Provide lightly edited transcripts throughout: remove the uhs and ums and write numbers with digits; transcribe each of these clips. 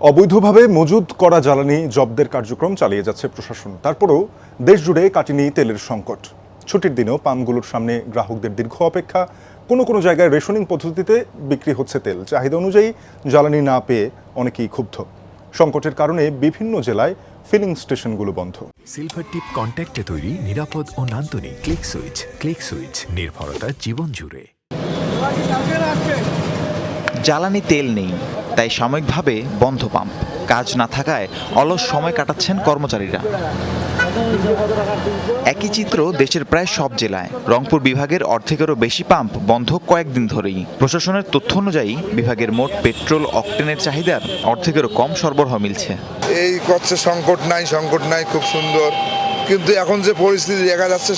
অবৈধভাবে মজুদ করা জ্বালানি জব্দের কার্যক্রম চালিয়ে যাচ্ছে প্রশাসন। তারপরেও দেশজুড়ে কাটেনি তেলের সংকট। ছুটির দিনেও পাম্পগুলোর সামনে গ্রাহকদের দীর্ঘ অপেক্ষা। কোনো জায়গায় রেশনিং পদ্ধতিতে বিক্রি হচ্ছে তেল। চাহিদা অনুযায়ী জ্বালানি না পেয়ে অনেকেই ক্ষুব্ধ। সংকটের কারণে বিভিন্ন জেলায় ফিলিং স্টেশনগুলো বন্ধ। সিলভার টিপ কন্ট্যাক্টে তৈরি নিরাপদ ও নান্দনিক ক্লিক সুইচ নির্ভরতা জীবন জুড়ে। জ্বালানি তেল নেই, তাই সাময়িকভাবে বন্ধ পাম্প। কাজ না থাকায় অলস সময় কাটাচ্ছেন কর্মচারীরা। একই চিত্র দেশের প্রায় সব জেলায়। রংপুর বিভাগের অর্ধেকেরও বেশি পাম্প বন্ধ কয়েকদিন ধরেই। প্রশাসনের তথ্য অনুযায়ী বিভাগের মোট পেট্রোল অকটেনের চাহিদার অর্ধেকেরও কম সরবরাহ মিলছে। এই করছে সংকট নাই, খুব সুন্দর। কিন্তু এখন যে পরিস্থিতি দেখা যাচ্ছে,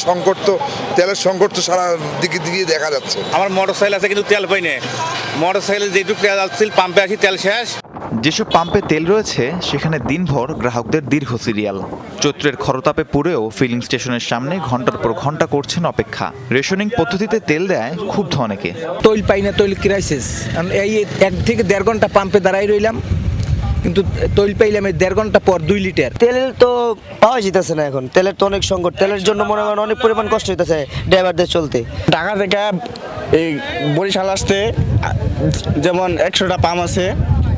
তেলের সংকট তো সারা দিকে দেখা যাচ্ছে। আমার মোটরসাইকেল আছে কিন্তু তেল পাই না। মোটরসাইকেলে যেটুকু তেল আসছিল পাম্পে আসি তেল শেষ। যেসব পাম্পে তেল রয়েছে সেখানে দিনভর গ্রাহকদের দীর্ঘ সিরিয়াল। চৈত্রের খরতাপে পুড়েও ফিলিং স্টেশনের সামনে ঘন্টার পর ঘন্টা করছেন অপেক্ষা। রেশনিং পদ্ধতিতে তেল দেয় ক্ষুব্ধ অনেকে। তৈল পাই না, তৈল ক্রাইসিস। এই 1 থেকে 1.5 ঘন্টা পাম্পে দাঁড়াই রইলাম, কিন্তু তৈল পাইলাম 1.5 ঘন্টা পর 2 লিটার। তেল তো পাওয়া যেতেছে না এখন। তেলের তো অনেক সংকট। তেলের জন্য মনে করেন অনেক পরিমাণ কষ্ট হইতেছে ড্রাইভারদের চলতে। ঢাকা থেকে এই বরিশাল আসতে যেমন 100টা পাম্প আছে,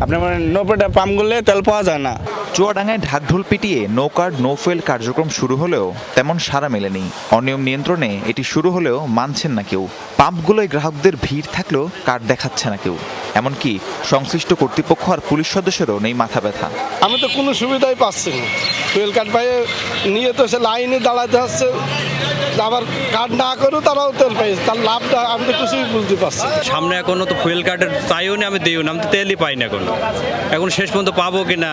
আপনার মানে 90টা পাম্প করলে তেল পাওয়া যায় না। চুয়াডাঙ্গায় ঢাকঢোল পিটিয়ে নো কার্ড নো ফুয়েল কার্যক্রম শুরু হলেও তেমন সাড়া মেলেনি। অনিয়ম নিয়ন্ত্রণে এটি শুরু হলেও মানছেন না কেউ। পাম্পগুলোয় গ্রাহকদের ভিড় থাকলেও কার্ড দেখাচ্ছে না কেউ। এমনকি সংশ্লিষ্ট কর্তৃপক্ষ আর পুলিশ সদস্যেরও নেই মাথা ব্যথা। আমি তো কোনো সুবিধাই পাচ্ছি না। ফুয়েল কার্ড পাইয়ে নিয়ে তো সে লাইনে দাঁড়াতে হচ্ছে, আবার কার্ড না করেও তারাও তেল পাইছে। তার লাভটা আমি তো কিছুই বুঝতে পারছি। সামনে এখনো তো ফুয়েল কার্ডের চাইও না, আমি দিইও না, আমি তো তেলই পাই না এখন শেষ পর্যন্ত পাবো কিনা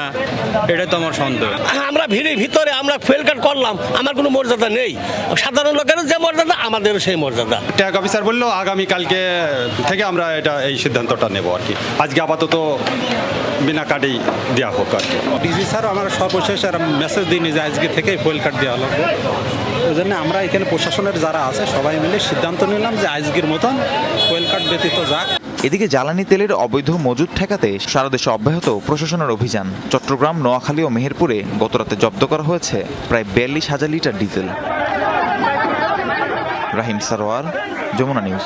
এটা তো আমার সন্দেহ। আমরা ভিড়ের ভিতরে আমরা ফুয়েল কার্ড করলাম, আমার কোনো মর্যাদা নেই। সাধারণ লোকেরও যে মর্যাদা আমাদেরও সেই মর্যাদা। ট্যাগ অফিসার বললো আগামীকালকে থেকে আমরা এই সিদ্ধান্তটা নেব আর কি। আজকে আপাতত বিনা কার্ডেই দেওয়া হোক আর কি। ডিসি স্যার আমার সর্বশেষ মেসেজ দিইনি যে আজকে থেকে ফুয়েল কার্ড দেওয়া লাগবে। ওই জন্য আমরা এখানে প্রশাসনের যারা আছে সবাই মিলে সিদ্ধান্ত নিলাম যে আজকের মতন ফুয়েল কার্ড ব্যতীত যাক। এদিকে জ্বালানি তেলের অবৈধ মজুদ ঠেকাতে সারা দেশে অব্যাহত প্রশাসনের অভিযান। চট্টগ্রাম, নোয়াখালী ও মেহেরপুরে গতরাতে জব্দ করা হয়েছে প্রায় 42,000 লিটার ডিজেল। রাহিম সারোয়ার, যমুনা নিউজ।